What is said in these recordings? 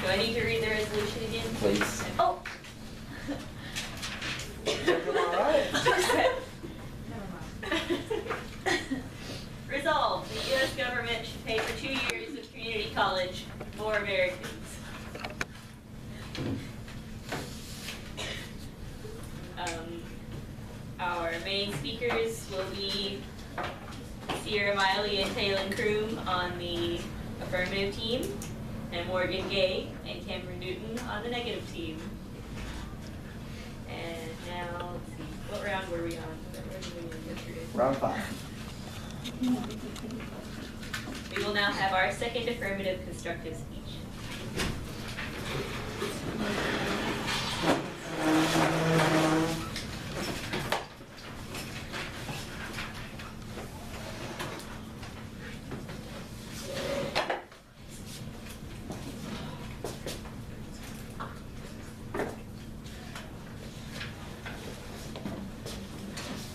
Do I need to read the resolution again? Please. Oh! Resolved, the U.S. government should pay for 2 years of community college for Americans. Our main speakers will be Sierra Miley and Taylor Kroom on the affirmative team, and Morgan Gay and Cameron Newton on the negative team. And now, let's see, what round were we on? Round 5. We will now have our second affirmative constructive speech.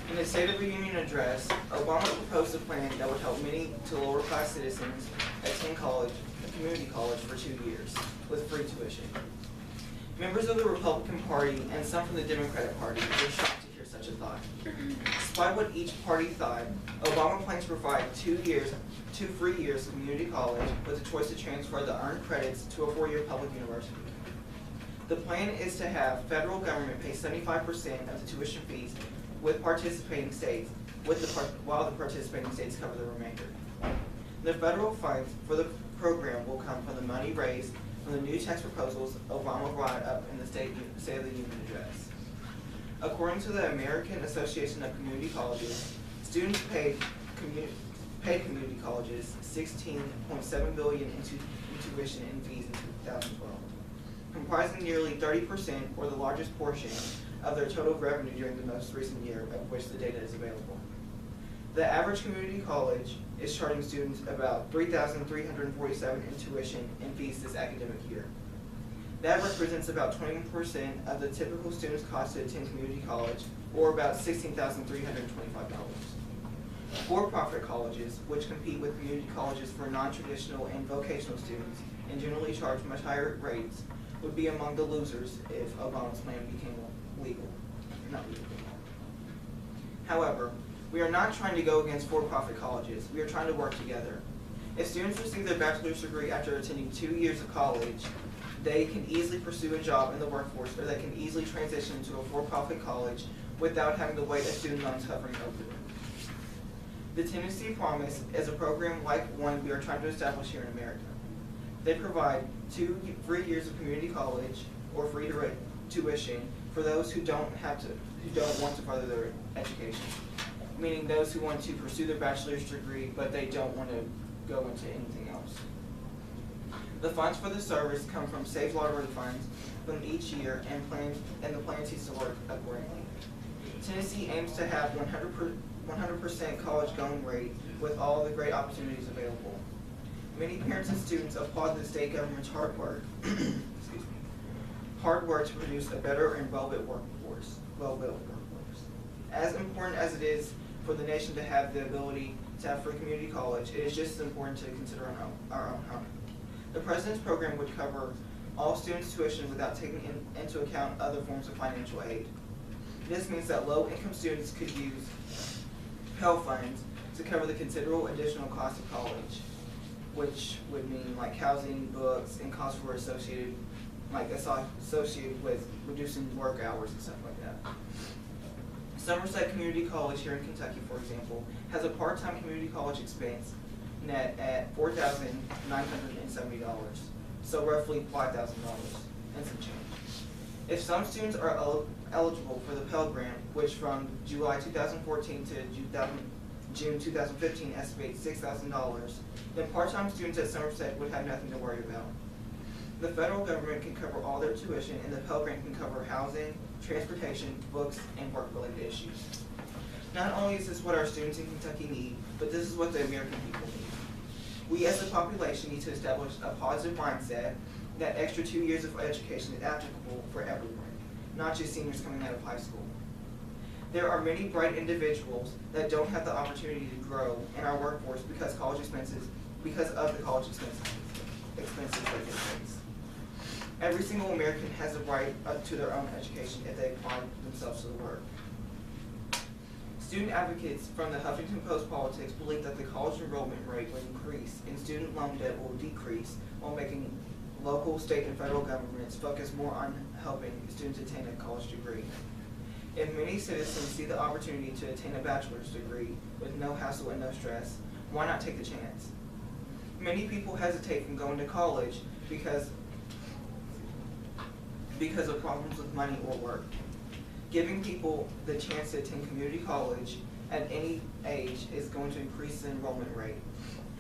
In his State of the Union address, Obama proposed a plan that would help many to lower-class citizens attend college, community college, for 2 years with free tuition. Members of the Republican Party and some from the Democratic Party were shocked to hear such a thought. Despite what each party thought, Obama plans to provide 2 free years of community college with the choice to transfer the earned credits to a 4-year public university. The plan is to have federal government pay 75% of the tuition fees with participating states, while the participating states cover the remainder. The federal funds for the program will come from the money raised from the new tax proposals Obama brought up in the State of the Union address. According to the American Association of Community Colleges, students paid community colleges $16.7 billion in tuition and fees in 2012, comprising nearly 30%, or the largest portion, of their total revenue during the most recent year of which the data is available. The average community college is charging students about $3,347 in tuition and fees this academic year. That represents about 20% of the typical student's cost to attend community college, or about $16,325. For-profit colleges, which compete with community colleges for non-traditional and vocational students and generally charge much higher rates, would be among the losers if Obama's plan became not legal. However, we are not trying to go against for-profit colleges. We are trying to work together. If students receive their bachelor's degree after attending 2 years of college, they can easily pursue a job in the workforce, or they can easily transition to a for-profit college without having to wait a student loan covering over them. The Tennessee Promise is a program like one we are trying to establish here in America. They provide 2 free years of community college or free tuition for those who don't want to further their education, meaning those who want to pursue their bachelor's degree but they don't want to go into anything else. The funds for the service come from saved lottery funds from each year, and the plan needs to work accordingly. Tennessee aims to have 100% college going rate with all the great opportunities available. Many parents and students applaud the state government's hard work to produce a better and well-built workforce. As important as it is for the nation to have the ability to have free community college, it is just as important to consider our own home. The President's program would cover all students' tuition without taking into account other forms of financial aid. This means that low-income students could use Pell funds to cover the considerable additional cost of college, which would mean like housing, books, and costs were associated with reducing work hours and stuff like that. Somerset Community College here in Kentucky, for example, has a part-time community college expense net at $4,970, so roughly $5,000 and some change. If some students are eligible for the Pell Grant, which from July 2014 to June 2015 estimates $6,000, then part-time students at Somerset would have nothing to worry about. The federal government can cover all their tuition, and the Pell Grant can cover housing, transportation, books, and work-related issues. Not only is this what our students in Kentucky need, but this is what the American people need. We as a population need to establish a positive mindset that extra 2 years of education is applicable for everyone, not just seniors coming out of high school. There are many bright individuals that don't have the opportunity to grow in our workforce because of the college expenses that they face. Every single American has a right to their own education if they apply themselves to the work. Student advocates from the Huffington Post Politics believe that the college enrollment rate will increase and student loan debt will decrease while making local, state, and federal governments focus more on helping students attain a college degree. If many citizens see the opportunity to attain a bachelor's degree with no hassle and no stress, why not take the chance? Many people hesitate from going to college because of problems with money or work. Giving people the chance to attend community college at any age is going to increase the enrollment rate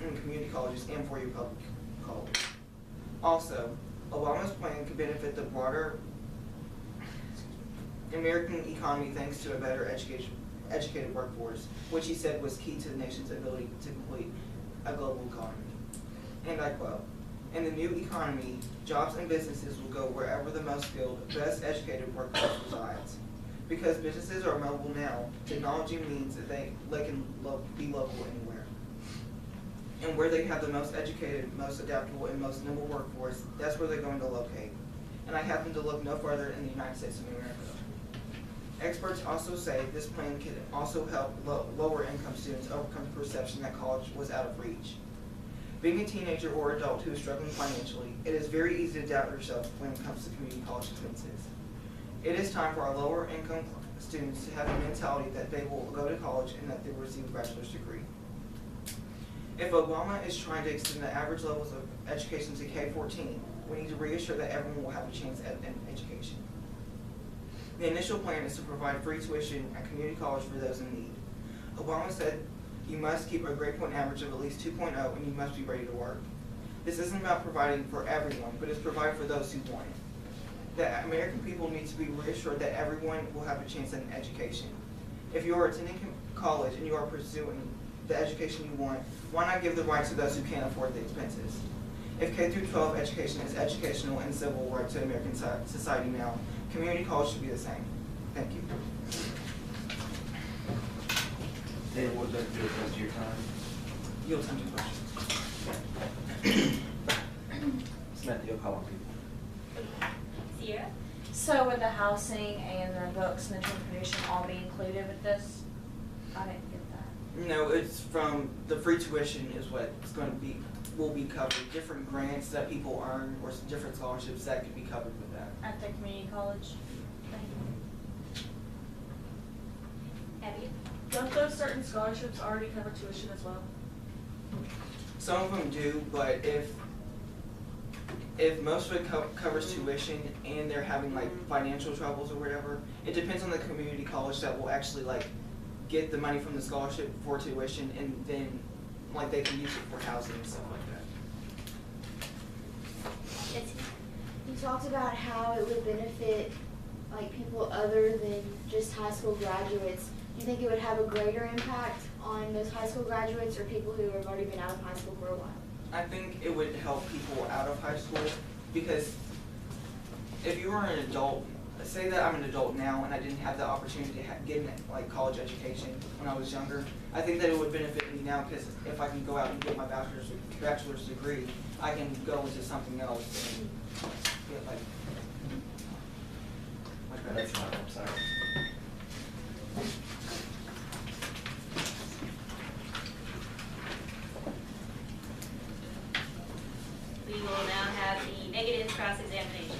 in community colleges and for your public college. Also, Obama's plan could benefit the broader American economy thanks to a better educated workforce, which he said was key to the nation's ability to complete a global economy. And I quote, "In the new economy, jobs and businesses will go wherever the most skilled, best educated workforce resides. Because businesses are mobile now, technology means that they can be local anywhere. And where they have the most educated, most adaptable, and most nimble workforce, that's where they're going to locate. And I happen to look no further in the United States of America." Experts also say this plan could also help lower income students overcome the perception that college was out of reach. Being a teenager or adult who is struggling financially, it is very easy to doubt yourself when it comes to community college expenses. It is time for our lower income students to have a mentality that they will go to college and that they will receive a bachelor's degree. If Obama is trying to extend the average levels of education to K-14, we need to reassure that everyone will have a chance at an education. The initial plan is to provide free tuition at community college for those in need. Obama said you must keep a grade point average of at least 2.0 and you must be ready to work. This isn't about providing for everyone, but it's providing for those who want it. The American people need to be reassured that everyone will have a chance at an education. If you are attending college and you are pursuing the education you want, why not give the right to those who can't afford the expenses? If K through 12 education is educational and civil right to American society now, community college should be the same. Thank you. David, what does that do with the rest of your time? You'll tell me questions. Samantha, you'll call on people. Sierra? So would the housing and the books and the transportation all be included with this? I didn't get that. No, it's from the free tuition is what's going to be, will be covered. Different grants that people earn or different scholarships that could be covered with that. At the community college? Abby? Don't those certain scholarships already cover tuition as well? Some of them do, but if most of it covers tuition and they're having like financial troubles or whatever, it depends on the community college that will actually like get the money from the scholarship for tuition and then like they can use it for housing and stuff like that. You talked about how it would benefit like people other than just high school graduates. Do you think it would have a greater impact on those high school graduates or people who have already been out of high school for a while? I think it would help people out of high school because if you were an adult, say that I'm an adult now and I didn't have the opportunity to get an like college education when I was younger, I think that it would benefit me now because if I can go out and get my bachelor's degree, I can go into something else and get like. That's not, I'm sorry. We will now have the negative cross-examination.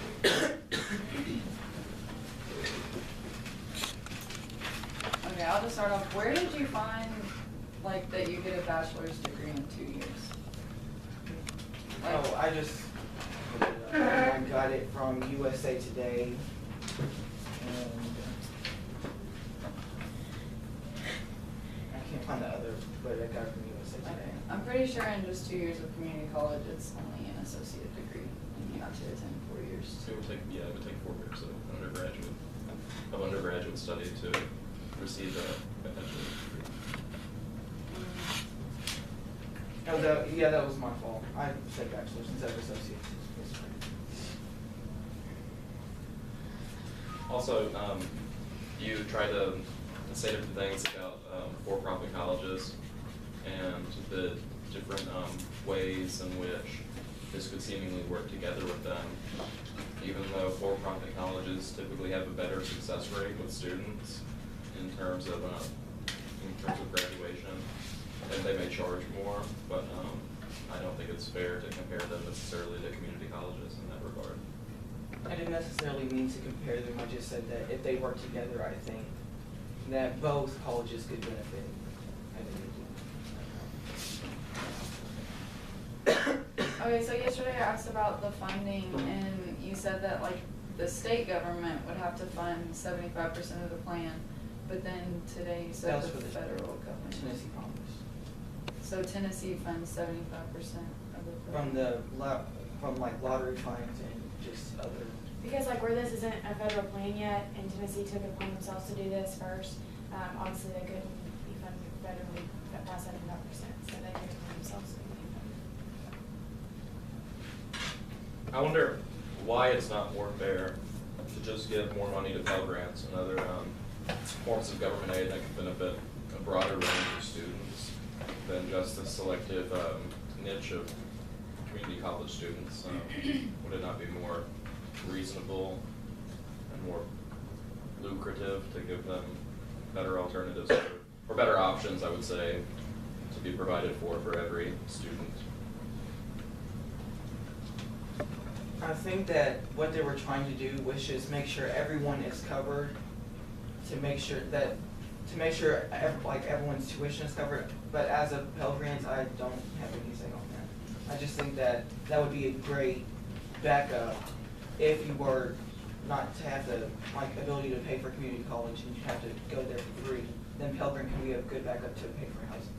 Okay, I'll just start off. Where did you find, like, that you get a bachelor's degree in 2 years? Oh, I just I got it from USA Today, and I can't find the other, but I got it from USA Okay. Today. I'm pretty sure in just 2 years of community college, it's only an associate degree, and you have to attend 4 years. So it would take 4 years of undergraduate study to receive a bachelor's degree. Oh, that was my fault. I said bachelor's instead of associate. Also, you try to say different things about for-profit colleges and the different ways in which this could seemingly work together with them. for-profit colleges typically have a better success rate with students in terms of graduation, and they may charge more, but I don't think it's fair to compare them necessarily to community colleges in that regard. I didn't necessarily mean to compare them, I just said that if they work together, I think that both colleges could benefit. Okay, so yesterday I asked about the funding, and you said that like the state government would have to fund 75% of the plan, but then today you said That was the for the federal government. Tennessee Promise. So Tennessee funds 75% of the plan. From like lottery funds and just other. Because like where this isn't a federal plan yet, and Tennessee took it upon themselves to do this first, obviously they couldn't be funded federally by 75%, so they took it upon themselves to be funded. I wonder why it's not more fair to just give more money to Pell Grants and other forms of government aid that can benefit a broader range of students than just the selective niche of community college students. Would it not be more reasonable and more lucrative to give them better alternatives or better options, I would say, to be provided for every student? I think that what they were trying to do was just make sure everyone is covered, to make sure everyone's tuition is covered. But as a Pell Grants, I don't have any say on that. I just think that that would be a great backup if you were not to have the ability to pay for community college and you have to go there for free. Then Pell Grant can be a good backup to pay for high schools.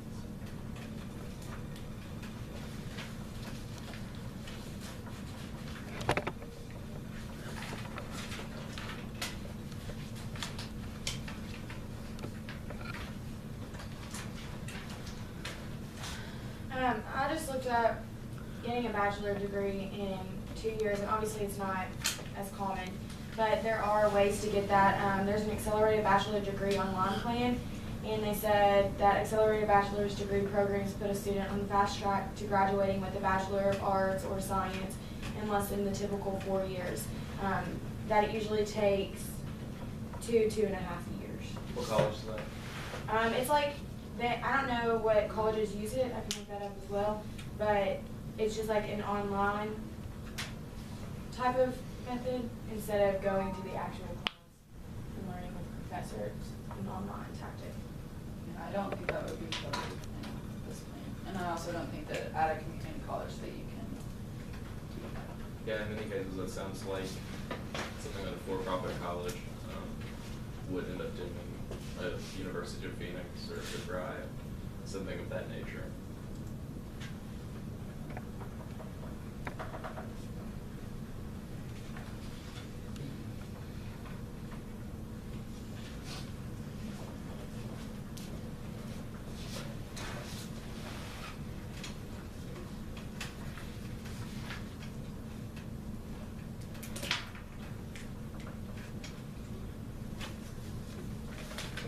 I just looked up getting a bachelor degree in 2 years, and obviously it's not as common, but there are ways to get that. There's an accelerated bachelor degree online plan, and they said that accelerated bachelor's degree programs put a student on the fast track to graduating with a Bachelor of Arts or Science in less than the typical 4 years. That it usually takes 2.5 years. What college is that? It's like, I don't know what colleges use it, I can look that up as well, but it's just like an online type of method instead of going to the actual class and learning with a professor. It's an online tactic. And I don't think that would be covered in this plan. And I also don't think that at a community college that you can do that. Yeah, in many cases, it sounds like something that a for-profit college would end up doing at University of Phoenix or DeVry, something of that nature.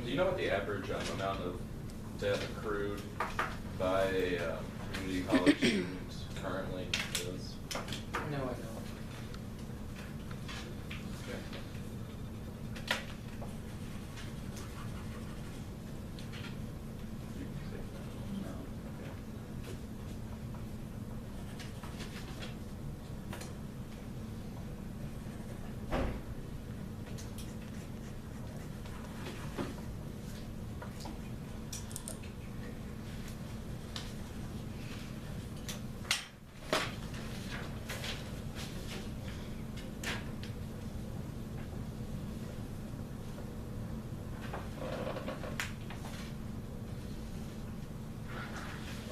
Do you know what the average amount of debt accrued by a community college student currently is? No, I don't. Okay. You can take that. No. Okay.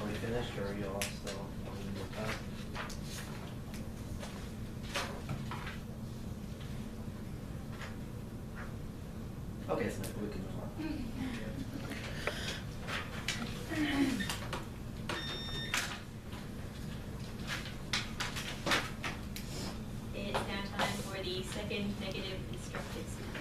Are we finished or are you all still a little more time? Okay, so we can move on. It's now time for the second negative constructive statement.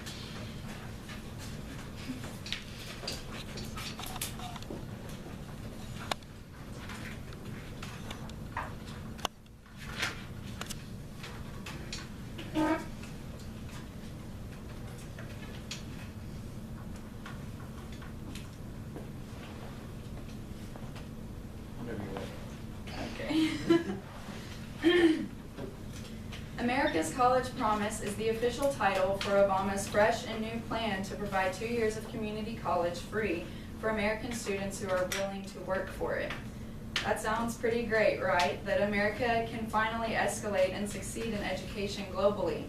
America's College Promise is the official title for Obama's fresh and new plan to provide 2 years of community college free for American students who are willing to work for it. That sounds pretty great, right? That America can finally escalate and succeed in education globally.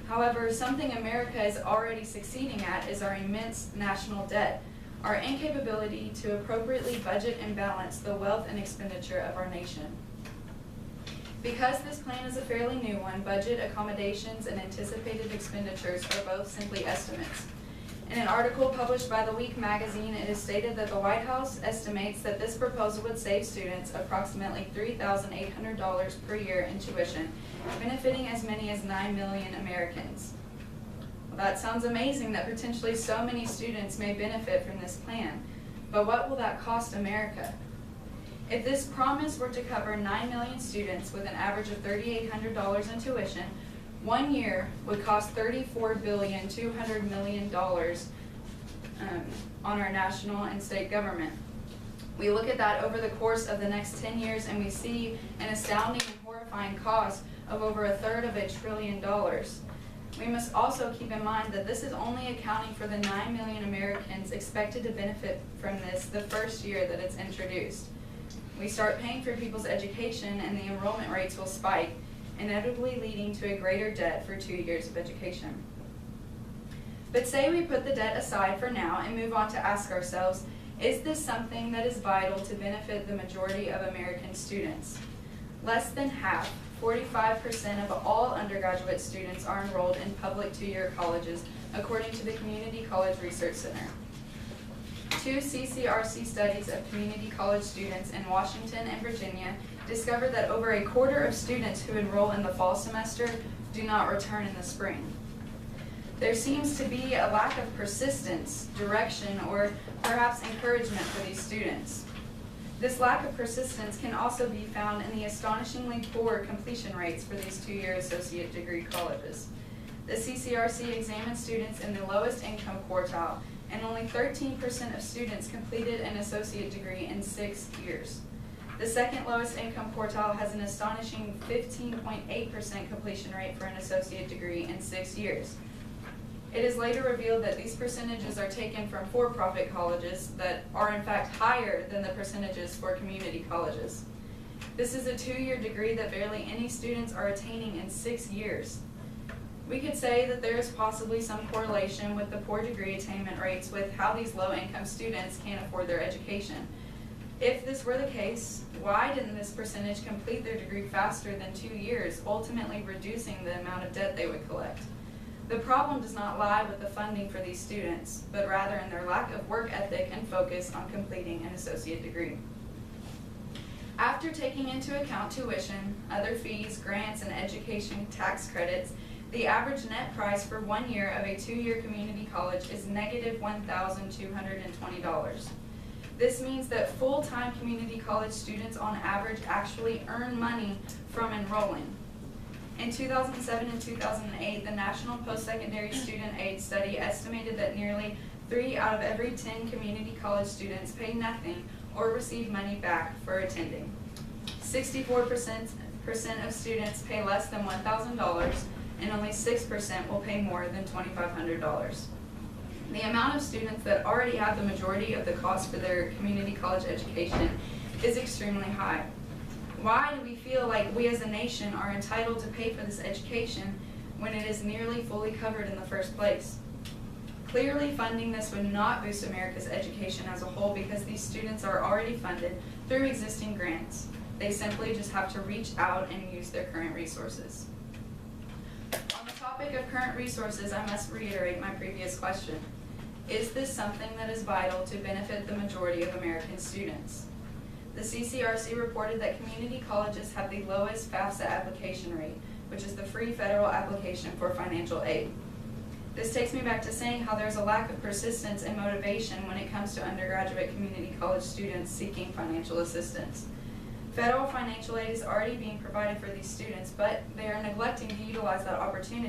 However, something America is already succeeding at is our immense national debt, our incapability to appropriately budget and balance the wealth and expenditure of our nation. Because this plan is a fairly new one, budget accommodations and anticipated expenditures are both simply estimates. In an article published by The Week magazine, it is stated that the White House estimates that this proposal would save students approximately $3,800 per year in tuition, benefiting as many as 9 million Americans. Well, that sounds amazing that potentially so many students may benefit from this plan, but what will that cost America? If this promise were to cover 9 million students with an average of $3,800 in tuition, 1 year would cost $34,200,000,000 on our national and state government. We look at that over the course of the next 10 years and we see an astounding and horrifying cost of over $1/3 trillion. We must also keep in mind that this is only accounting for the 9 million Americans expected to benefit from this the first year that it's introduced. We start paying for people's education and the enrollment rates will spike, inevitably leading to a greater debt for 2 years of education. But say we put the debt aside for now and move on to ask ourselves, is this something that is vital to benefit the majority of American students? Less than half, 45% of all undergraduate students are enrolled in public 2-year colleges, according to the Community College Research Center. 2 CCRC studies of community college students in Washington and Virginia discovered that over a quarter of students who enroll in the fall semester do not return in the spring. There seems to be a lack of persistence, direction, or perhaps encouragement for these students. This lack of persistence can also be found in the astonishingly poor completion rates for these 2-year associate degree colleges. The CCRC examined students in the lowest income quartile, and only 13% of students completed an associate degree in 6 years. The second lowest income quartile has an astonishing 15.8% completion rate for an associate degree in 6 years. It is later revealed that these percentages are taken from for-profit colleges that are in fact higher than the percentages for community colleges. This is a 2-year degree that barely any students are attaining in 6 years. We could say that there is possibly some correlation with the poor degree attainment rates with how these low-income students can't afford their education. If this were the case, why didn't this percentage complete their degree faster than 2 years, ultimately reducing the amount of debt they would collect? The problem does not lie with the funding for these students, but rather in their lack of work ethic and focus on completing an associate degree. After taking into account tuition, other fees, grants, and education tax credits, the average net price for 1 year of a 2-year community college is negative $1,220. This means that full-time community college students on average actually earn money from enrolling. In 2007 and 2008, the National Post-Secondary Student Aid Study estimated that nearly 3 out of every 10 community college students pay nothing or receive money back for attending. 64% of students pay less than $1,000, and only 6% will pay more than $2,500. The amount of students that already have the majority of the cost for their community college education is extremely high. Why do we feel like we as a nation are entitled to pay for this education when it is nearly fully covered in the first place? Clearly, funding this would not boost America's education as a whole because these students are already funded through existing grants. They simply just have to reach out and use their current resources. On the topic of current resources, I must reiterate my previous question. Is this something that is vital to benefit the majority of American students? The CCRC reported that community colleges have the lowest FAFSA application rate, which is the free federal application for financial aid. This takes me back to saying how there's a lack of persistence and motivation when it comes to undergraduate community college students seeking financial assistance. Federal financial aid is already being provided for these students, but they are neglecting to utilize that opportunity.